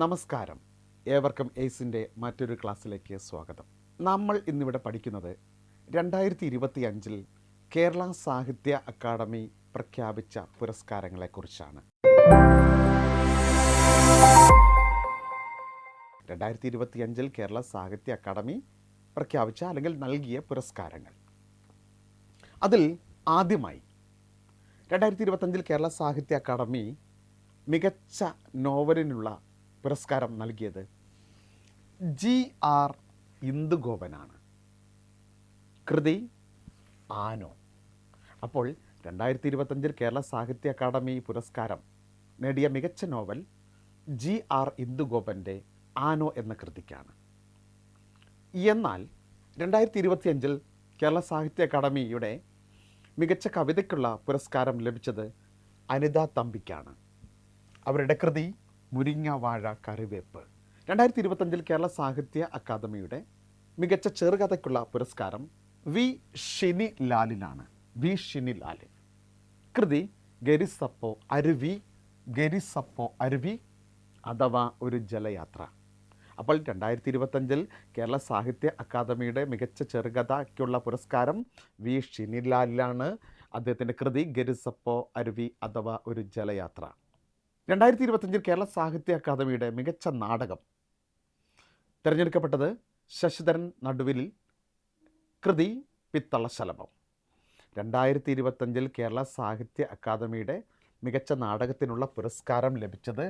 നമസ്കാരം. ഏവർക്കും എയ്സിൻ്റെ മറ്റൊരു ക്ലാസ്സിലേക്ക് സ്വാഗതം. നമ്മൾ ഇന്നിവിടെ പഠിക്കുന്നത് 2025 കേരള സാഹിത്യ അക്കാദമി പ്രഖ്യാപിച്ച പുരസ്കാരങ്ങളെക്കുറിച്ചാണ്. 2025 കേരള സാഹിത്യ അക്കാദമി പ്രഖ്യാപിച്ച അല്ലെങ്കിൽ നൽകിയ പുരസ്കാരങ്ങൾ. അതിൽ ആദ്യമായി 2025 കേരള സാഹിത്യ അക്കാദമി മികച്ച നോവലിനുള്ള പുരസ്കാരം നൽകിയത് GR ഇന്ദുഗോപനാണ്. കൃതി ആനോ. അപ്പോൾ 2025 കേരള സാഹിത്യ അക്കാദമി പുരസ്കാരം നേടിയ മികച്ച നോവൽ GR ഇന്ദുഗോപൻ്റെ ആനോ എന്ന കൃതിക്കാണ്. എന്നാൽ 2025 കേരള സാഹിത്യ അക്കാദമിയുടെ മികച്ച കവിതയ്ക്കുള്ള പുരസ്കാരം ലഭിച്ചത് അനിത തമ്പിക്കാണ്. അവരുടെ കൃതി മുരിങ്ങ വാഴ കറിവേപ്പ്. 2025 കേരള സാഹിത്യ അക്കാദമിയുടെ മികച്ച ചെറുകഥയ്ക്കുള്ള പുരസ്കാരം വി ഷിനിലാലിനാണ്. വി ഷിനിലാൽ. കൃതി ഗരിസപ്പോ അരുവി അഥവാ ഒരു ജലയാത്ര. അപ്പോൾ 2025 കേരള സാഹിത്യ അക്കാദമിയുടെ മികച്ച ചെറുകഥയ്ക്കുള്ള പുരസ്കാരം വി ഷിനിലാലിനാണ്. അദ്ദേഹത്തിൻ്റെ കൃതി ഗരിസപ്പോ അരുവി അഥവാ ഒരു ജലയാത്ര. 2025 കേരള സാഹിത്യ അക്കാദമിയുടെ മികച്ച നാടകം തിരഞ്ഞെടുക്കപ്പെട്ടത് ശശിധരൻ നടുവിലിൽ. കൃതി പിത്തളശലഭം. 2025 കേരള സാഹിത്യ അക്കാദമിയുടെ മികച്ച നാടകത്തിനുള്ള പുരസ്കാരം ലഭിച്ചത്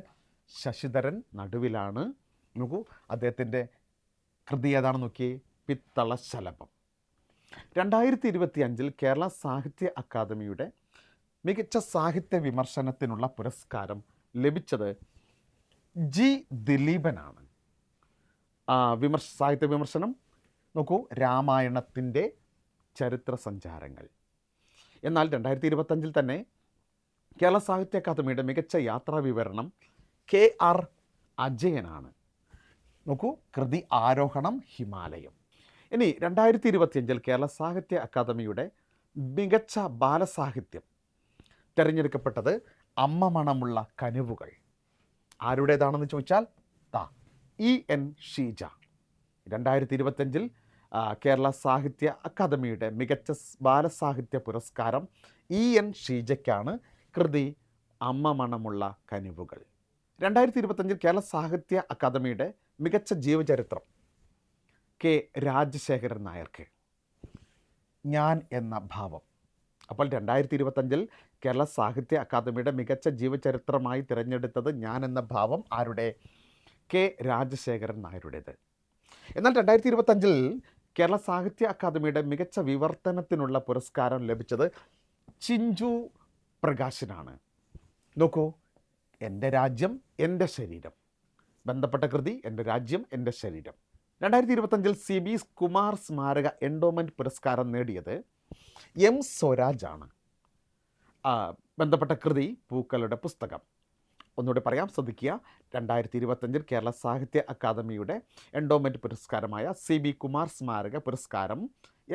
ശശിധരൻ നടുവിലാണ്. നോക്കൂ, അദ്ദേഹത്തിൻ്റെ കൃതി ഏതാണെന്ന് നോക്കിയേ, പിത്തളശലഭം. 2025 കേരള സാഹിത്യ അക്കാദമിയുടെ മികച്ച സാഹിത്യ വിമർശനത്തിനുള്ള പുരസ്കാരം ലഭിച്ചത് G ദിലീപനാണ്. സാഹിത്യ വിമർശനം നോക്കൂ, രാമായണത്തിൻ്റെ ചരിത്ര സഞ്ചാരങ്ങൾ. എന്നാൽ 2025 തന്നെ കേരള സാഹിത്യ അക്കാദമിയുടെ മികച്ച യാത്രാ വിവരണം KR അജയനാണ്. നോക്കൂ, കൃതി ആരോഹണം ഹിമാലയം. ഇനി 2025 കേരള സാഹിത്യ അക്കാദമിയുടെ മികച്ച ബാലസാഹിത്യം തിരഞ്ഞെടുക്കപ്പെട്ടത് അമ്മ മണമുള്ള കനിവുകൾ. ആരുടേതാണെന്ന് ചോദിച്ചാൽ EN ഷീജ. 2025 കേരള സാഹിത്യ അക്കാദമിയുടെ മികച്ച ബാലസാഹിത്യ പുരസ്കാരം EN ഷീജയ്ക്കാണ്. കൃതി അമ്മ മണമുള്ള കനിവുകൾ. 2025 കേരള സാഹിത്യ അക്കാദമിയുടെ മികച്ച ജീവചരിത്രം K രാജശേഖരൻ നായർക്ക്, ഞാൻ എന്ന ഭാവം. അപ്പോൾ 2025 കേരള സാഹിത്യ അക്കാദമിയുടെ മികച്ച ജീവചരിത്രമായി തിരഞ്ഞെടുത്തത് ഞാൻ എന്ന ഭാവം. ആരുടെ? K രാജശേഖരൻ നായരുടേത്. എന്നാൽ 2025 കേരള സാഹിത്യ അക്കാദമിയുടെ മികച്ച വിവർത്തനത്തിനുള്ള പുരസ്കാരം ലഭിച്ചത് ചിഞ്ചു പ്രകാശിനാണ്. നോക്കൂ, എൻ്റെ രാജ്യം എൻ്റെ ശരീരം. ബന്ധപ്പെട്ട കൃതി എൻ്റെ രാജ്യം എൻ്റെ ശരീരം. 2025 CB കുമാർ സ്മാരക എൻഡോമെൻറ്റ് പുരസ്കാരം നേടിയത് M സ്വരാജാണ്. ബന്ധപ്പെട്ട കൃതി പൂക്കളുടെ പുസ്തകം. ഒന്നുകൂടെ പറയാം, ശ്രദ്ധിക്കുക. 2025 കേരള സാഹിത്യ അക്കാദമിയുടെ എൻഡോമെൻറ്റ് പുരസ്കാരമായ CB കുമാർ സ്മാരക പുരസ്കാരം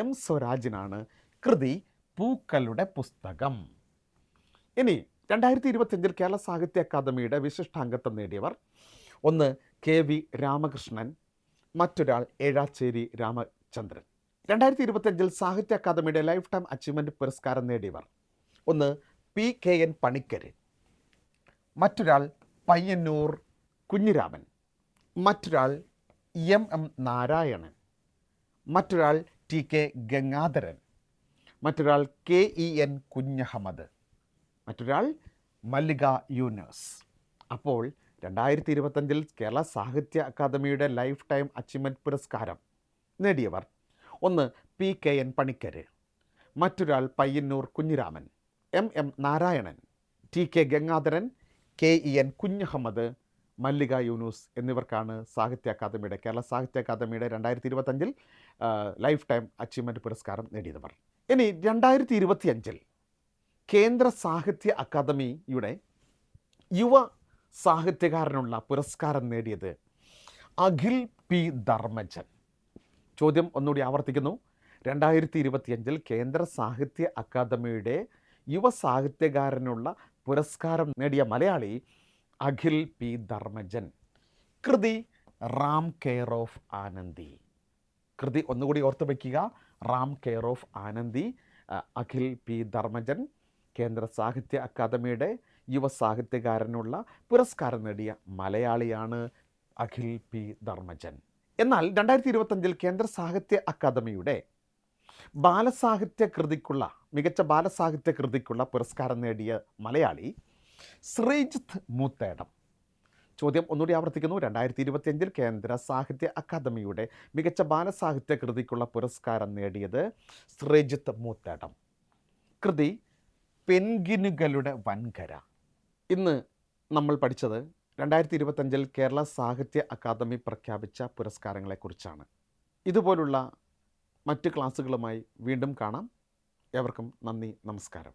M സ്വരാജിനാണ്. കൃതി പൂക്കളുടെ പുസ്തകം. ഇനി 2025 കേരള സാഹിത്യ അക്കാദമിയുടെ വിശിഷ്ടാംഗത്വം നേടിയവർ: ഒന്ന് KV രാമകൃഷ്ണൻ, മറ്റൊരാൾ ഏഴാച്ചേരി രാമചന്ദ്രൻ. 2025 സാഹിത്യ അക്കാദമിയുടെ ലൈഫ് ടൈം അച്ചീവ്മെൻറ്റ് പുരസ്കാരം നേടിയവർ: ഒന്ന് PKN പണിക്കർ, മറ്റൊരാൾ പയ്യന്നൂർ കുഞ്ഞിരാമൻ, മറ്റൊരാൾ MM നാരായണൻ, മറ്റൊരാൾ TK ഗംഗാധരൻ, മറ്റൊരാൾ KEN കുഞ്ഞഹമ്മദ്, മറ്റൊരാൾ മല്ലിക യൂനസ്. അപ്പോൾ 2025 കേരള സാഹിത്യ അക്കാദമിയുടെ ലൈഫ് ടൈം അച്ചീവ്മെൻറ്റ് പുരസ്കാരം നേടിയവർ: ഒന്ന് PKN പണിക്കർ, മറ്റൊരാൾ Payyanur Kunhiraman, MM Narayanan, TK Gangadharan, KEN Kunjahammed, മല്ലിക യൂനൂസ് എന്നിവർക്കാണ് കേരള സാഹിത്യ അക്കാദമിയുടെ 2025 ലൈഫ് ടൈം അച്ചീവ്മെൻറ്റ് പുരസ്കാരം നേടിയവർ. ഇനി 2025 കേന്ദ്ര സാഹിത്യ അക്കാദമിയുടെ യുവ സാഹിത്യകാരനുള്ള പുരസ്കാരം നേടിയത് അഖിൽ P ധർമ്മജൻ. ചോദ്യം ഒന്നുകൂടി ആവർത്തിക്കുന്നു. 2025 കേന്ദ്ര സാഹിത്യ അക്കാദമിയുടെ യുവ സാഹിത്യകാരനുള്ള പുരസ്കാരം നേടിയ മലയാളി അഖിൽ P ധർമ്മജൻ. കൃതി റാം കെയർ ഓഫ് ആനന്ദി. കൃതി ഒന്നുകൂടി ഓർത്ത് വയ്ക്കുക, Ram care of Anandi. Akhil P Dharmajan, കേന്ദ്ര സാഹിത്യ അക്കാദമിയുടെ യുവ സാഹിത്യകാരനുള്ള പുരസ്കാരം നേടിയ മലയാളിയാണ് അഖിൽ പി ധർമ്മജൻ. എന്നാൽ 2025 കേന്ദ്ര സാഹിത്യ അക്കാദമിയുടെ ബാലസാഹിത്യ കൃതിക്കുള്ള മികച്ച ബാലസാഹിത്യ കൃതിക്കുള്ള പുരസ്കാരം നേടിയ മലയാളി ശ്രീജിത്ത് മൂത്തേടം. ചോദ്യം ഒന്നുകൂടി ആവർത്തിക്കുന്നു. 2025 കേന്ദ്ര സാഹിത്യ അക്കാദമിയുടെ മികച്ച ബാലസാഹിത്യ കൃതിക്കുള്ള പുരസ്കാരം നേടിയത് ശ്രീജിത്ത് മൂത്തേടം. കൃതി പെൻഗിനുകളുടെ വൻകര. ഇന്ന് നമ്മൾ പഠിച്ചത് 2025 കേരള സാഹിത്യ അക്കാദമി പ്രഖ്യാപിച്ച പുരസ്കാരങ്ങളെക്കുറിച്ചാണ്. ഇതുപോലുള്ള മറ്റ് ക്ലാസ്സുകളുമായി വീണ്ടും കാണാം. ഏവർക്കും നന്ദി, നമസ്കാരം.